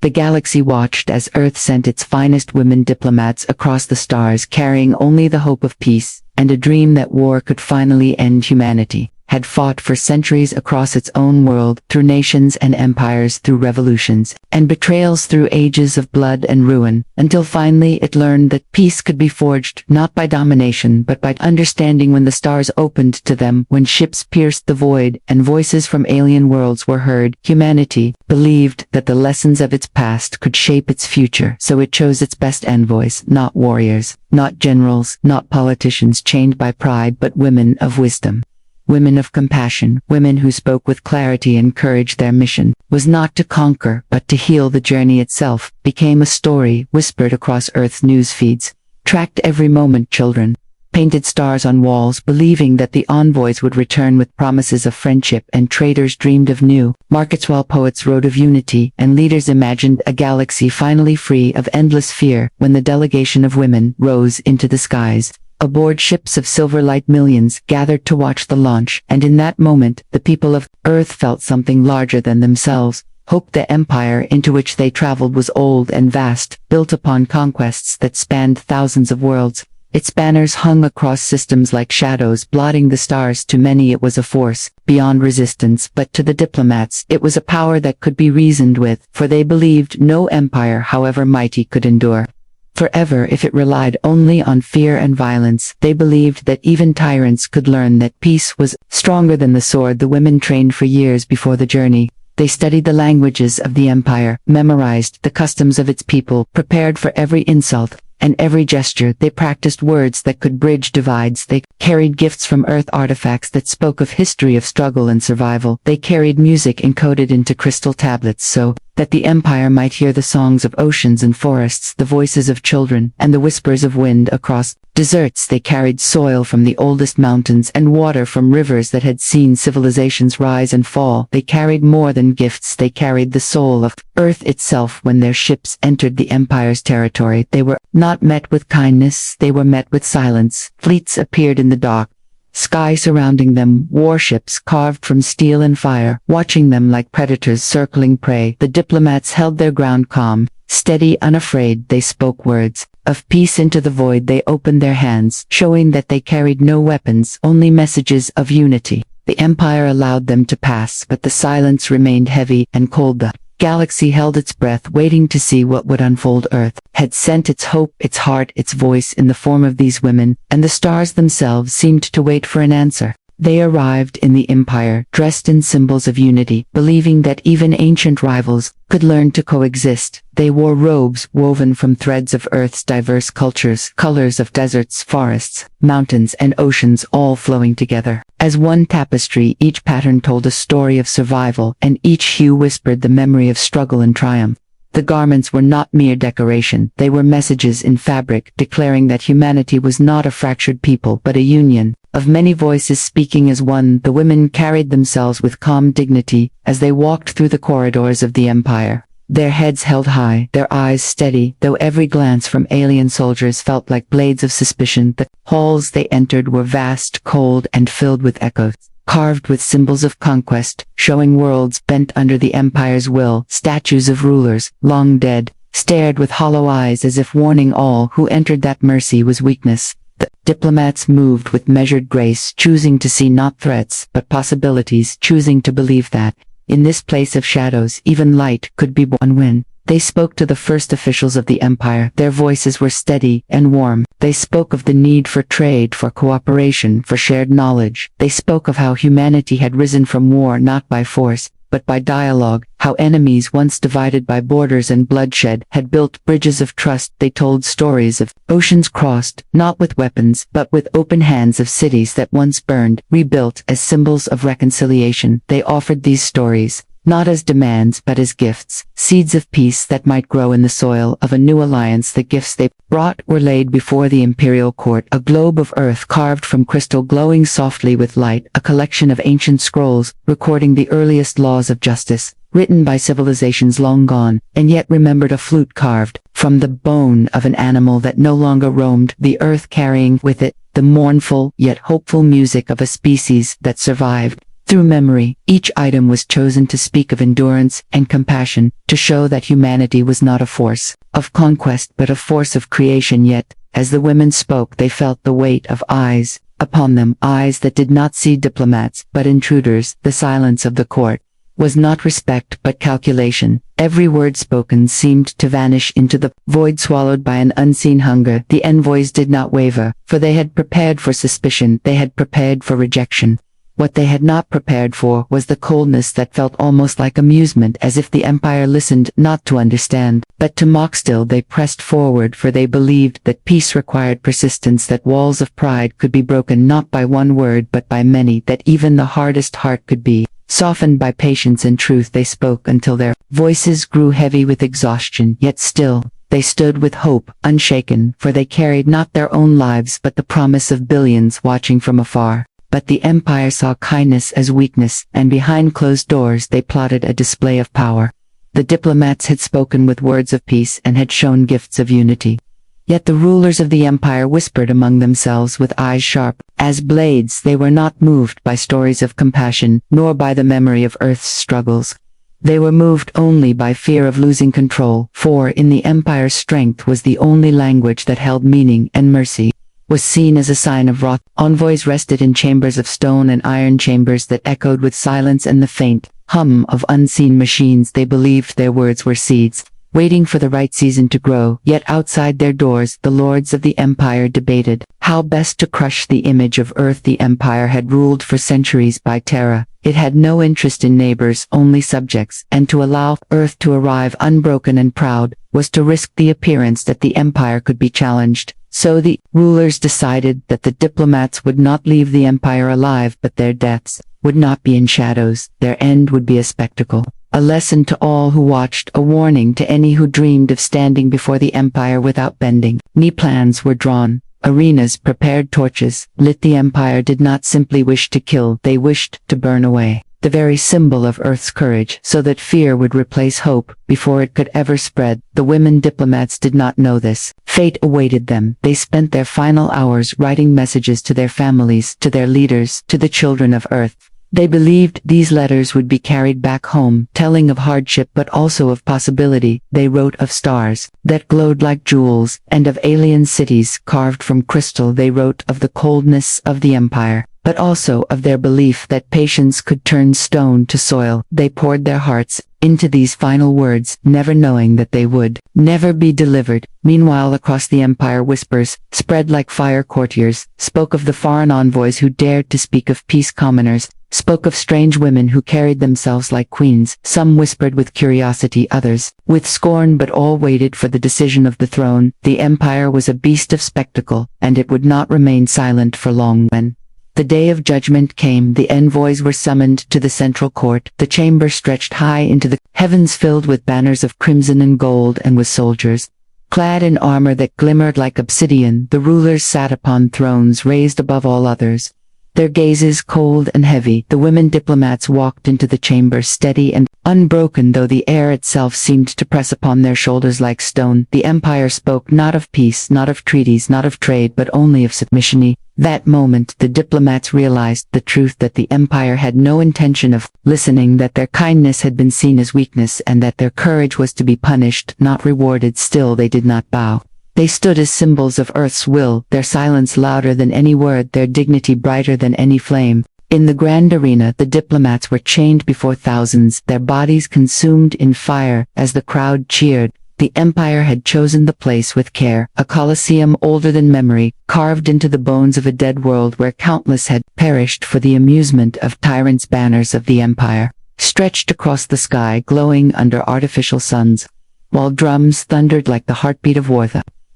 The galaxy watched as Earth sent its finest women diplomats across the stars, carrying only the hope of peace and a dream that war could finally end. Humanity had fought for centuries across its own world, through nations and empires, through revolutions and betrayals, through ages of blood and ruin, until finally it learned that peace could be forged not by domination but by understanding. When the stars opened to them, when ships pierced the void and voices from alien worlds were heard, humanity believed that the lessons of its past could shape its future, so it chose its best envoys, not warriors, not generals, not politicians chained by pride, but women of wisdom. Women of compassion, women who spoke with clarity and courage. Their mission was not to conquer, but to heal. The journey itself became a story whispered across Earth's news feeds, tracked every moment. Children painted stars on walls, believing that the envoys would return with promises of friendship, and traders dreamed of new markets, while poets wrote of unity, and leaders imagined a galaxy finally free of endless fear. When the delegation of women rose into the skies, aboard ships of silver light, millions gathered to watch the launch, and in that moment, the people of Earth felt something larger than themselves. Hope. The empire into which they traveled was old and vast, built upon conquests that spanned thousands of worlds. Its banners hung across systems like shadows, blotting the stars. To many it was a force beyond resistance, but to the diplomats it was a power that could be reasoned with, for they believed no empire, however mighty, could endure forever if it relied only on fear and violence. They believed that even tyrants could learn that peace was stronger than the sword. The women trained for years before the journey. They studied the languages of the empire, memorized the customs of its people, prepared for every insult and every gesture. They practiced words that could bridge divides. They carried gifts from Earth, artifacts that spoke of history of struggle and survival. They carried music encoded into crystal tablets so that the empire might hear the songs of oceans and forests, the voices of children, and the whispers of wind across deserts. They carried soil from the oldest mountains and water from rivers that had seen civilizations rise and fall. They carried more than gifts. They carried the soul of Earth itself. When their ships entered the empire's territory, they were not met with kindness, they were met with silence. Fleets appeared in the dark sky surrounding them, warships carved from steel and fire, watching them like predators circling prey. The diplomats held their ground, calm, steady, unafraid. They spoke words of peace into the void. They opened their hands, showing that they carried no weapons, only messages of unity. The empire allowed them to pass, but the silence remained heavy and cold. The galaxy held its breath, waiting to see what would unfold. Earth had sent its hope, its heart, its voice in the form of these women, and the stars themselves seemed to wait for an answer. They arrived in the empire, dressed in symbols of unity, believing that even ancient rivals could learn to coexist. They wore robes woven from threads of Earth's diverse cultures, colors of deserts, forests, mountains, and oceans, all flowing together as one tapestry. Each pattern told a story of survival, and each hue whispered the memory of struggle and triumph. The garments were not mere decoration, they were messages in fabric, declaring that humanity was not a fractured people but a union of many voices speaking as one. The women carried themselves with calm dignity as they walked through the corridors of the empire, their heads held high, their eyes steady, though every glance from alien soldiers felt like blades of suspicion. The halls they entered were vast, cold, and filled with echoes, carved with symbols of conquest, showing worlds bent under the empire's will. Statues of rulers, long dead, stared with hollow eyes as if warning all who entered that mercy was weakness. The diplomats moved with measured grace, choosing to see not threats, but possibilities, choosing to believe that, in this place of shadows, even light could be born. When they spoke to the first officials of the empire, their voices were steady and warm. They spoke of the need for trade, for cooperation, for shared knowledge. They spoke of how humanity had risen from war not by force, but by dialogue, how enemies once divided by borders and bloodshed had built bridges of trust. They told stories of oceans crossed, not with weapons, but with open hands, of cities that once burned, rebuilt as symbols of reconciliation. They offered these stories, not as demands but as gifts, seeds of peace that might grow in the soil of a new alliance. The gifts they brought were laid before the imperial court: a globe of earth carved from crystal glowing softly with light, a collection of ancient scrolls recording the earliest laws of justice, written by civilizations long gone, and yet remembered, a flute carved from the bone of an animal that no longer roamed the earth, carrying with it the mournful yet hopeful music of a species that survived. Through memory, each item was chosen to speak of endurance and compassion, to show that humanity was not a force of conquest but a force of creation. Yet, as the women spoke, they felt the weight of eyes upon them, eyes that did not see diplomats but intruders. The silence of the court was not respect but calculation. Every word spoken seemed to vanish into the void, swallowed by an unseen hunger. The envoys did not waver, for they had prepared for suspicion, they had prepared for rejection. What they had not prepared for was the coldness that felt almost like amusement, as if the empire listened not to understand, but to mock. Still they pressed forward, for they believed that peace required persistence, that walls of pride could be broken not by one word but by many, that even the hardest heart could be softened by patience and truth. They spoke until their voices grew heavy with exhaustion, yet still they stood with hope unshaken, for they carried not their own lives but the promise of billions watching from afar. But the empire saw kindness as weakness, and behind closed doors they plotted a display of power. The diplomats had spoken with words of peace and had shown gifts of unity. Yet the rulers of the empire whispered among themselves with eyes sharp as blades. They were not moved by stories of compassion, nor by the memory of Earth's struggles. They were moved only by fear of losing control, for in the empire's strength was the only language that held meaning, and mercy was seen as a sign of wrath. Envoys rested in chambers of stone and iron, chambers that echoed with silence and the faint hum of unseen machines. They believed their words were seeds, waiting for the right season to grow. Yet outside their doors the lords of the empire debated how best to crush the image of Earth. The empire had ruled for centuries by terror. It had no interest in neighbors, only subjects, and to allow Earth to arrive unbroken and proud was to risk the appearance that the empire could be challenged. So the rulers decided that the diplomats would not leave the empire alive, but their deaths would not be in shadows. Their end would be a spectacle, a lesson to all who watched, a warning to any who dreamed of standing before the empire without bending knee. Plans were drawn, arenas prepared, torches lit. The empire did not simply wish to kill, they wished to burn away the very symbol of Earth's courage, so that fear would replace hope before it could ever spread. The women diplomats did not know this. Fate awaited them. They spent their final hours writing messages to their families, to their leaders, to the children of Earth. They believed these letters would be carried back home, telling of hardship but also of possibility. They wrote of stars that glowed like jewels, and of alien cities carved from crystal. They wrote of the coldness of the empire, but also of their belief that patience could turn stone to soil. They poured their hearts into these final words, never knowing that they would never be delivered. Meanwhile, across the empire, whispers spread like fire. Courtiers spoke of the foreign envoys who dared to speak of peace. Commoners spoke of strange women who carried themselves like queens. Some whispered with curiosity, others with scorn, but all waited for the decision of the throne. The empire was a beast of spectacle, and it would not remain silent for long. When the day of judgment came, the envoys were summoned to the central court. The chamber stretched high into the heavens, filled with banners of crimson and gold, and with soldiers clad in armor that glimmered like obsidian. The rulers sat upon thrones raised above all others, their gazes cold and heavy. The women diplomats walked into the chamber steady and unbroken, though the air itself seemed to press upon their shoulders like stone. The empire spoke not of peace, not of treaties, not of trade, but only of submission. That moment the diplomats realized the truth, that the empire had no intention of listening, that their kindness had been seen as weakness, and that their courage was to be punished, not rewarded. Still they did not bow. They stood as symbols of Earth's will, their silence louder than any word, their dignity brighter than any flame. In the grand arena the diplomats were chained before thousands, their bodies consumed in fire as the crowd cheered. The empire had chosen the place with care, a colosseum older than memory, carved into the bones of a dead world where countless had perished for the amusement of tyrants. Banners of the empire stretched across the sky, glowing under artificial suns, while drums thundered like the heartbeat of war.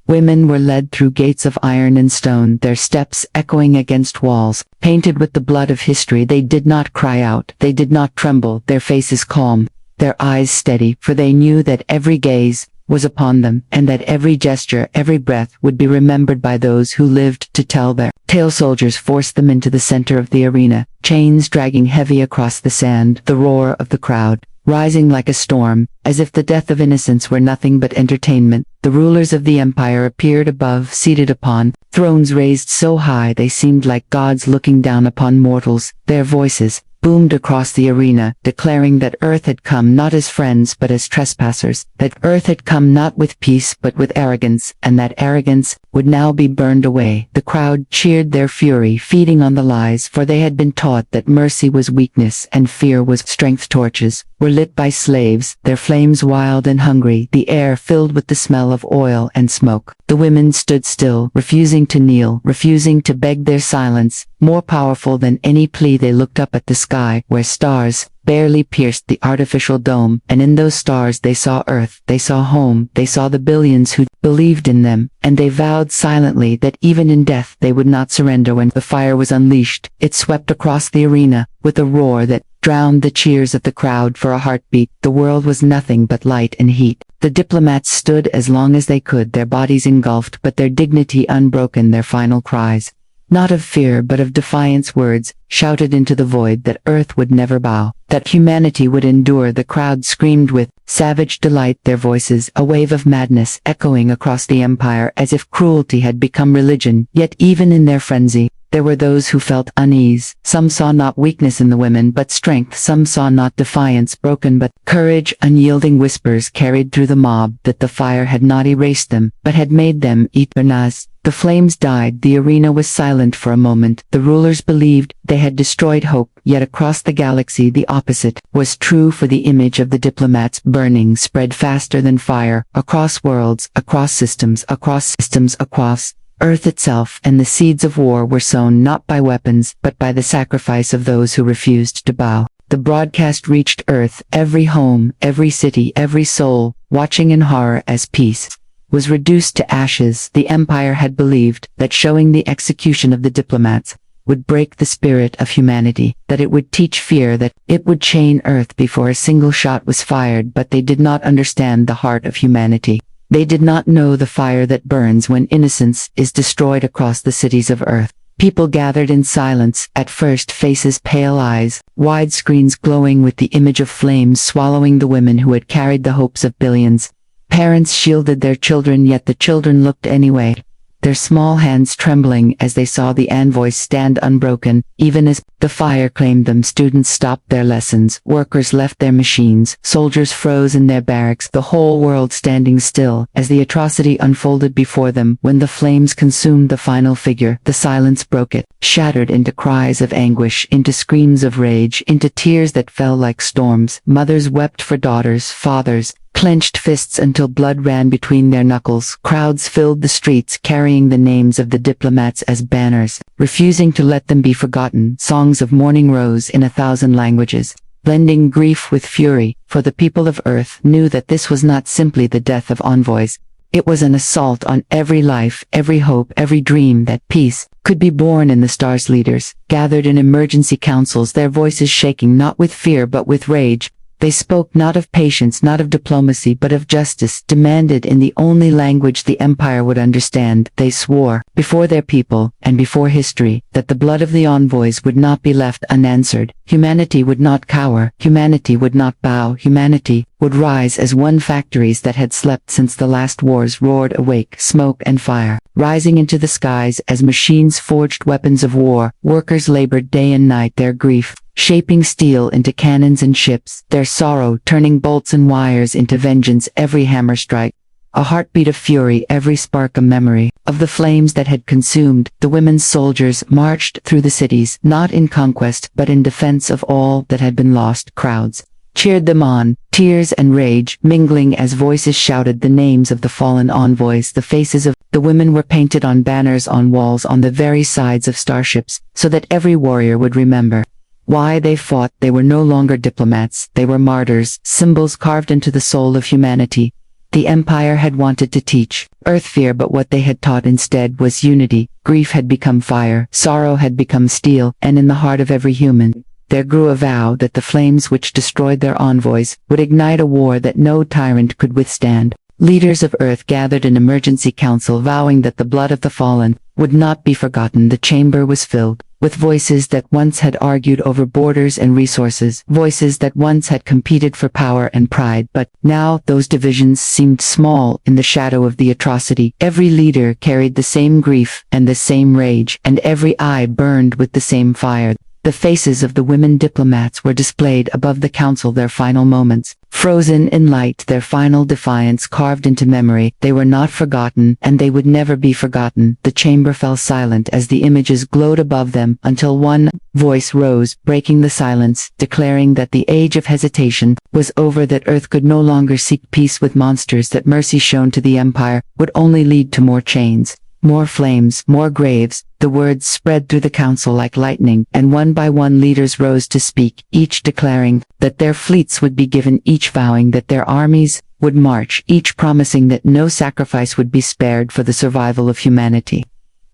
Women were led through gates of iron and stone, their steps echoing against walls painted with the blood of history. They did not cry out, they did not tremble, their faces calm, their eyes steady, for they knew that every gaze was upon them, and that every gesture, every breath would be remembered by those who lived to tell their tale. Soldiers forced them into the center of the arena, chains dragging heavy across the sand, the roar of the crowd rising like a storm, as if the death of innocents were nothing but entertainment. The rulers of the empire appeared above, seated upon thrones raised so high they seemed like gods looking down upon mortals. Their voices boomed across the arena, declaring that Earth had come not as friends but as trespassers, that Earth had come not with peace but with arrogance, and that arrogance would now be burned away. The crowd cheered their fury, feeding on the lies, for they had been taught that mercy was weakness and fear was strength. Torches were lit by slaves, their flames wild and hungry, the air filled with the smell of oil and smoke. The women stood still, refusing to kneel, refusing to beg their silence. More powerful than any plea, they looked up at the sky, where stars barely pierced the artificial dome, and in those stars they saw Earth, they saw home, they saw the billions who believed in them, and they vowed silently that even in death they would not surrender. When the fire was unleashed, it swept across the arena, with a roar that drowned the cheers of the crowd for a heartbeat. The world was nothing but light and heat. The diplomats stood as long as they could, their bodies engulfed but their dignity unbroken. Their final cries, not of fear but of defiance, words shouted into the void that Earth would never bow, that humanity would endure. The crowd screamed with savage delight, their voices a wave of madness echoing across the empire as if cruelty had become religion. Yet even in their frenzy, there were those who felt unease. Some saw not weakness in the women but strength. Some saw not defiance broken but courage. Unyielding whispers carried through the mob that the fire had not erased them, but had made them eternal. The flames died, the arena was silent for a moment. The rulers believed they had destroyed hope, yet across the galaxy the opposite was true, for the image of the diplomats burning spread faster than fire, across worlds, across systems, across Earth itself, and the seeds of war were sown not by weapons but by the sacrifice of those who refused to bow. The broadcast reached Earth, every home, every city, every soul, watching in horror as peace was reduced to ashes. The empire had believed that showing the execution of the diplomats would break the spirit of humanity, that it would teach fear, that it would chain Earth before a single shot was fired. But they did not understand the heart of humanity. They did not know the fire that burns when innocence is destroyed. Across the cities of Earth, people gathered in silence, at first faces, pale eyes, wide screens glowing with the image of flames swallowing the women who had carried the hopes of billions. Parents shielded their children, yet the children looked anyway, their small hands trembling as they saw the envoys stand unbroken. Even as the fire claimed them, students stopped their lessons, workers left their machines, soldiers froze in their barracks, the whole world standing still as the atrocity unfolded before them. When the flames consumed the final figure, the silence broke it, shattered into cries of anguish, into screams of rage, into tears that fell like storms. Mothers wept for daughters, fathers clenched fists until blood ran between their knuckles. Crowds filled the streets carrying the names of the diplomats as banners, refusing to let them be forgotten. Songs of mourning rose in 1,000 languages, blending grief with fury, for the people of Earth knew that this was not simply the death of envoys. It was an assault on every life, every hope, every dream that peace could be born in the stars. Leaders gathered in emergency councils, their voices shaking not with fear but with rage. They spoke not of patience, not of diplomacy, but of justice, demanded in the only language the empire would understand. They swore, before their people, and before history, that the blood of the envoys would not be left unanswered. Humanity would not cower, humanity would not bow, humanity would rise as one. Factories that had slept since the last wars roared awake, smoke and fire rising into the skies as machines forged weapons of war. Workers labored day and night, their grief shaping steel into cannons and ships, their sorrow turning bolts and wires into vengeance. Every hammer strike a heartbeat of fury, every spark a memory of the flames that had consumed. The women's soldiers marched through the cities, not in conquest but in defense of all that had been lost. Crowds cheered them on, tears and rage mingling as voices shouted the names of the fallen envoys. The faces of the women were painted on banners on walls on the very sides of starships, so that every warrior would remember why they fought. They were no longer diplomats, they were martyrs, symbols carved into the soul of humanity. The empire had wanted to teach Earth fear, but what they had taught instead was unity. Grief had become fire, sorrow had become steel, and in the heart of every human there grew a vow that the flames which destroyed their envoys would ignite a war that no tyrant could withstand. Leaders of Earth gathered in emergency council, vowing that the blood of the fallen would not be forgotten. The chamber was filled with voices that once had argued over borders and resources, voices that once had competed for power and pride, but now those divisions seemed small in the shadow of the atrocity. Every leader carried the same grief and the same rage, and every eye burned with the same fire. The faces of the women diplomats were displayed above the council, their final moments. Frozen in light, their final defiance carved into memory. They were not forgotten, and they would never be forgotten. The chamber fell silent as the images glowed above them, until one voice rose, breaking the silence, declaring that the age of hesitation was over, that Earth could no longer seek peace with monsters, that mercy shown to the Empire would only lead to more chains, more flames, more graves. The words spread through the council like lightning, and one by one leaders rose to speak, each declaring that their fleets would be given, each vowing that their armies would march, each promising that no sacrifice would be spared for the survival of humanity.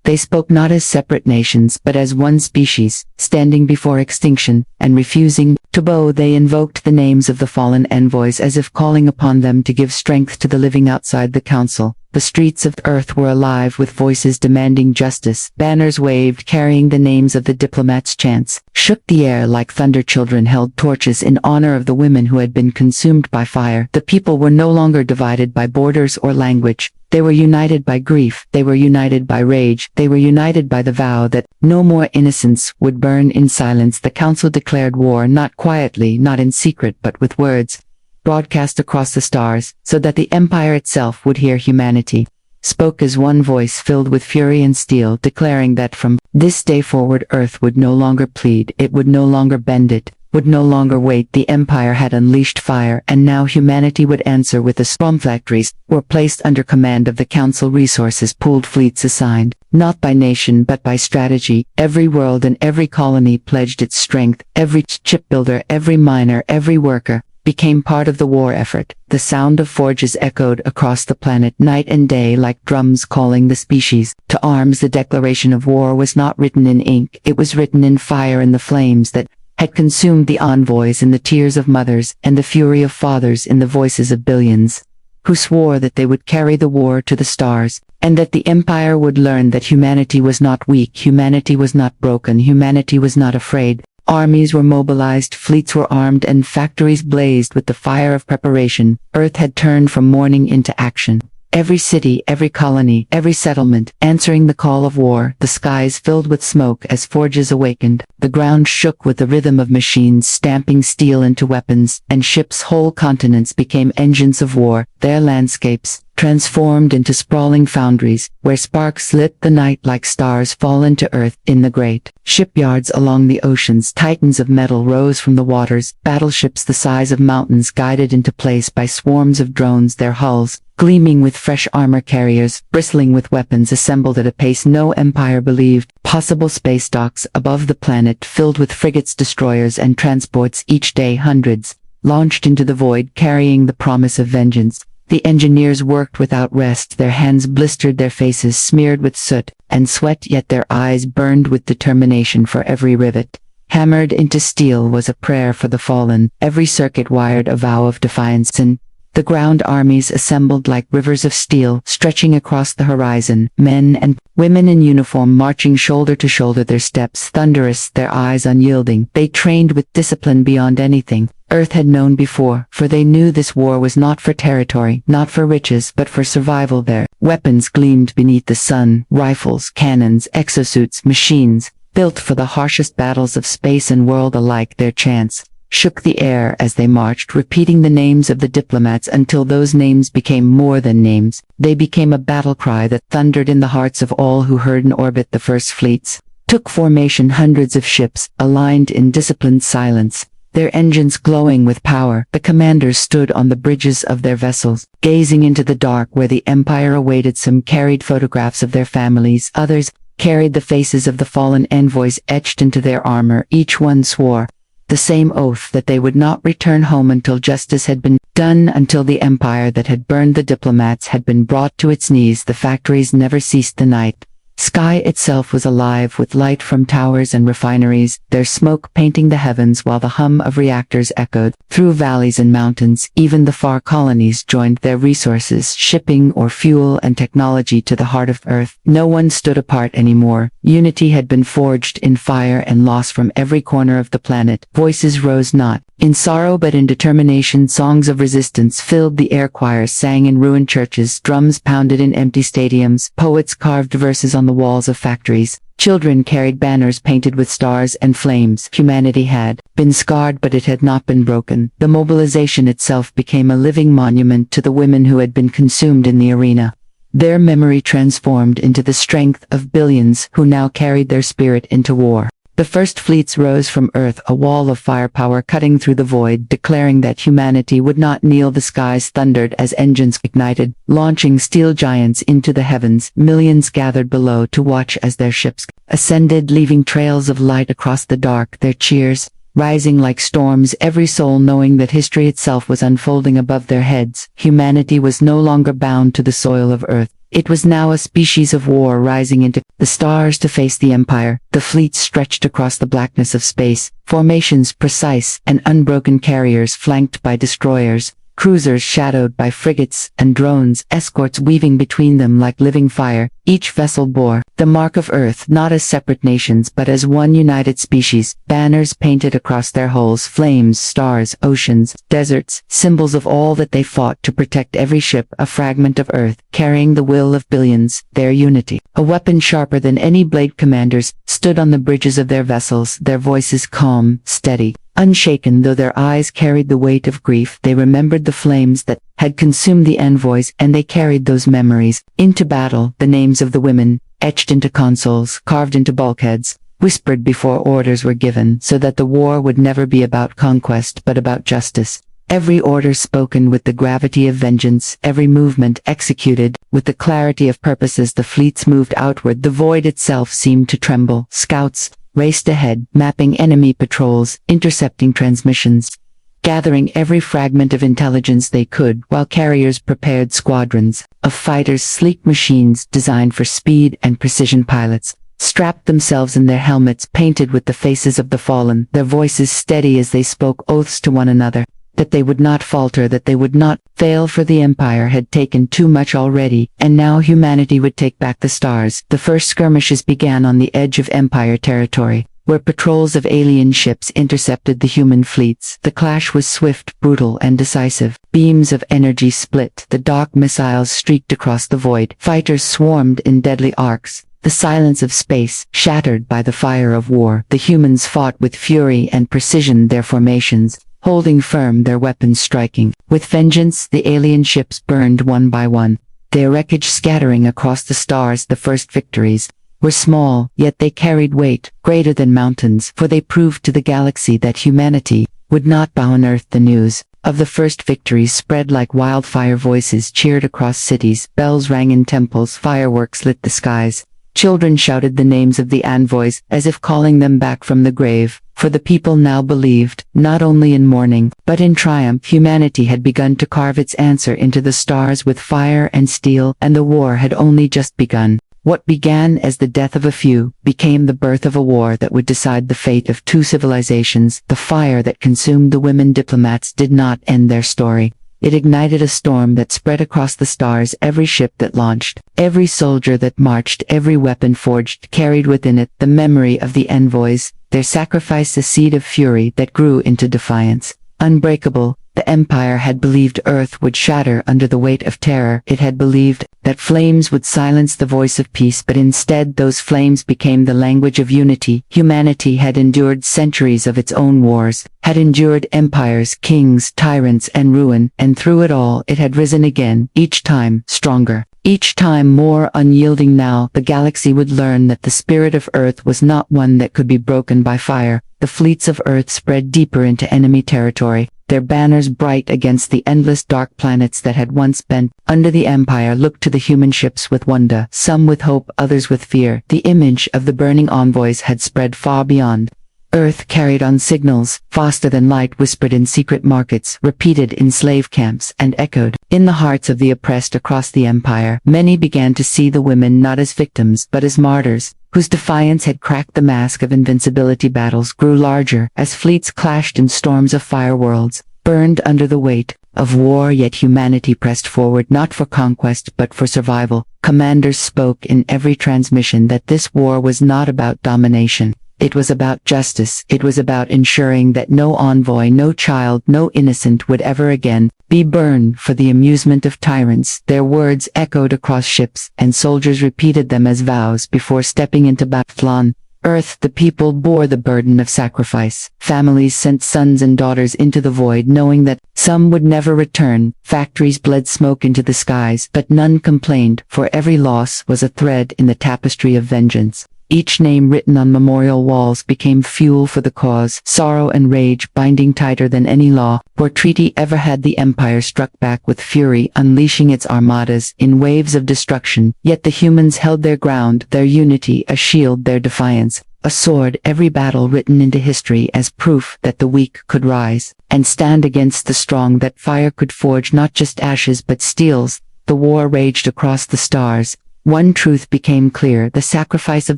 They spoke not as separate nations but as one species, standing before extinction, and refusing to bow. They invoked the names of the fallen envoys as if calling upon them to give strength to the living. Outside the council, the streets of Earth were alive with voices demanding justice. Banners waved carrying the names of the diplomats. Chants shook the air like thunder. Children held torches in honor of the women who had been consumed by fire. The people were no longer divided by borders or language. They were united by grief. They were united by rage. They were united by the vow that no more innocents would burn in silence. The council declared war, not quietly, not in secret, but with words broadcast across the stars, so that the Empire itself would hear. Humanity spoke as one voice filled with fury and steel, declaring that from this day forward Earth would no longer plead, it would no longer bend, it would no longer wait. The Empire had unleashed fire, and now humanity would answer with the storm. Factories were placed under command of the Council. Resources pooled, fleets assigned, not by nation but by strategy. Every world and every colony pledged its strength. Every shipbuilder, every miner, every worker became part of the war effort. The sound of forges echoed across the planet night and day like drums calling the species to arms. The declaration of war was not written in ink, it was written in fire, in the flames that had consumed the envoys, in the tears of mothers and the fury of fathers, in the voices of billions who swore that they would carry the war to the stars, and that the Empire would learn that humanity was not weak, humanity was not broken, humanity was not afraid. Armies were mobilized, fleets were armed, and factories blazed with the fire of preparation. Earth had turned from mourning into action. Every city, every colony, every settlement, answering the call of war. The skies filled with smoke as forges awakened. The ground shook with the rhythm of machines stamping steel into weapons, and ships. Whole continents became engines of war, their landscapes transformed into sprawling foundries, where sparks lit the night like stars fallen to earth. In the great shipyards along the oceans, titans of metal rose from the waters, battleships the size of mountains guided into place by swarms of drones, their hulls gleaming with fresh armor carriers, bristling with weapons assembled at a pace no empire believed possible. Space docks above the planet filled with frigates, destroyers, and transports. Each day hundreds launched into the void carrying the promise of vengeance. The engineers worked without rest, their hands blistered, their faces smeared with soot and sweat, yet their eyes burned with determination. For every rivet hammered into steel was a prayer for the fallen, every circuit wired a vow of defiance. And the ground armies assembled like rivers of steel, stretching across the horizon, men and women in uniform marching shoulder to shoulder, their steps thunderous, their eyes unyielding. They trained with discipline beyond anything Earth had known before, for they knew this war was not for territory, not for riches, but for survival. Their weapons gleamed beneath the sun, rifles, cannons, exosuits, machines, built for the harshest battles of space and world alike. Their chants shook the air as they marched, repeating the names of the diplomats until those names became more than names. They became a battle cry that thundered in the hearts of all who heard. In orbit, the first fleets took formation, hundreds of ships aligned in disciplined silence, their engines glowing with power. The commanders stood on the bridges of their vessels, gazing into the dark where the Empire awaited. Some carried photographs of their families, others carried the faces of the fallen envoys etched into their armor. Each one swore the same oath, that they would not return home until justice had been done, until the Empire that had burned the diplomats had been brought to its knees. The factories never ceased. The night sky itself was alive with light from towers and refineries, their smoke painting the heavens while the hum of reactors echoed through valleys and mountains. Even the far colonies joined their resources, shipping or fuel and technology to the heart of Earth. No one stood apart anymore. Unity had been forged in fire and loss from every corner of the planet. Voices rose not in sorrow but in determination. Songs of resistance filled the air, choirs sang in ruined churches, drums pounded in empty stadiums, poets carved verses on the walls of factories. Children carried banners painted with stars and flames. Humanity had been scarred, but it had not been broken. The mobilization itself became a living monument to the women who had been consumed in the arena. Their memory transformed into the strength of billions who now carried their spirit into war. The first fleets rose from Earth, a wall of firepower cutting through the void, declaring that humanity would not kneel. The skies thundered as engines ignited, launching steel giants into the heavens. Millions gathered below to watch as their ships ascended, leaving trails of light across the dark, their cheers rising like storms, every soul knowing that history itself was unfolding above their heads. Humanity was no longer bound to the soil of Earth. It was now a species of war rising into the stars to face the Empire. The fleets stretched across the blackness of space, formations precise and unbroken, carriers flanked by destroyers, cruisers shadowed by frigates and drones, escorts weaving between them like living fire. Each vessel bore the mark of Earth, not as separate nations but as one united species, banners painted across their hulls, flames, stars, oceans, deserts, symbols of all that they fought to protect. Every ship a fragment of Earth, carrying the will of billions, their unity. A weapon sharper than any blade. Commanders stood on the bridges of their vessels, their voices calm, steady, unshaken. Though their eyes carried the weight of grief, they remembered the flames that had consumed the envoys, and they carried those memories into battle. The names of the women, etched into consoles, carved into bulkheads, whispered before orders were given, so that the war would never be about conquest but about justice. Every order spoken with the gravity of vengeance, every movement executed with the clarity of purpose. As the fleets moved outward, the void itself seemed to tremble. Scouts raced ahead, mapping enemy patrols, intercepting transmissions, gathering every fragment of intelligence they could, while carriers prepared squadrons of fighters. Sleek machines designed for speed and precision. Pilots strapped themselves in their helmets painted with the faces of the fallen, their voices steady as they spoke oaths to one another, that they would not falter, that they would not fail, for the Empire had taken too much already, and now humanity would take back the stars. The first skirmishes began on the edge of Empire territory, where patrols of alien ships intercepted the human fleets. The clash was swift, brutal, and decisive. Beams of energy split, the dark missiles streaked across the void. Fighters swarmed in deadly arcs. The silence of space shattered by the fire of war. The humans fought with fury and precision, their formations holding firm, their weapons striking with vengeance. The alien ships burned one by one, their wreckage scattering across the stars. The first victories were small, yet they carried weight greater than mountains, for they proved to the galaxy that humanity would not bow on Earth. The news of the first victories spread like wildfire. Voices cheered across cities, bells rang in temples, fireworks lit the skies. Children shouted the names of the envoys as if calling them back from the grave, for the people now believed, not only in mourning, but in triumph. Humanity had begun to carve its answer into the stars with fire and steel, and the war had only just begun. What began as the death of a few became the birth of a war that would decide the fate of two civilizations. The fire that consumed the women diplomats did not end their story. It ignited a storm that spread across the stars. Every ship that launched, every soldier that marched, every weapon forged carried within it the memory of the envoys, their sacrifice, a seed of fury that grew into defiance. Unbreakable, the Empire had believed Earth would shatter under the weight of terror. It had believed that flames would silence the voice of peace, but instead those flames became the language of unity. Humanity had endured centuries of its own wars, had endured empires, kings, tyrants, and ruin, and through it all it had risen again, each time stronger, each time more unyielding. Now the galaxy would learn that the spirit of Earth was not one that could be broken by fire. The fleets of Earth spread deeper into enemy territory, their banners bright against the endless dark planets that had once bent under the Empire. Looked to the human ships with wonder, some with hope, others with fear. The image of the burning envoys had spread far beyond Earth, carried on signals faster than light, whispered in secret markets, repeated in slave camps, and echoed in the hearts of the oppressed across the Empire. Many began to see the women not as victims but as martyrs, whose defiance had cracked the mask of invincibility. Battles grew larger as fleets clashed in storms of fire. Worlds burned under the weight of war, yet humanity pressed forward, not for conquest but for survival. Commanders spoke in every transmission that this war was not about domination, It was about justice. It was about ensuring that no envoy, no child, no innocent would ever again be burned for the amusement of tyrants. Their words echoed across ships, and soldiers repeated them as vows before stepping into battle. On Earth, the people bore the burden of sacrifice. Families sent sons and daughters into the void, knowing that some would never return. Factories bled smoke into the skies, but none complained, for every loss was a thread in the tapestry of vengeance. Each name written on memorial walls became fuel for the cause, sorrow and rage binding tighter than any law or treaty ever had. The empire struck back with fury, unleashing its armadas in waves of destruction, yet the humans held their ground, their unity a shield, their defiance a sword. Every battle written into history as proof that the weak could rise and stand against the strong, that fire could forge not just ashes but steels. The war raged across the stars. One truth became clear: the sacrifice of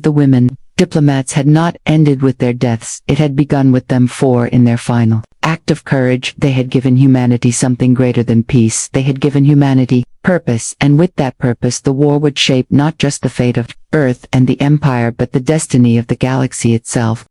the women diplomats had not ended with their deaths, it had begun with them, for in their final act of courage they had given humanity something greater than peace. They had given humanity purpose, and with that purpose the war would shape not just the fate of Earth and the Empire but the destiny of the galaxy itself.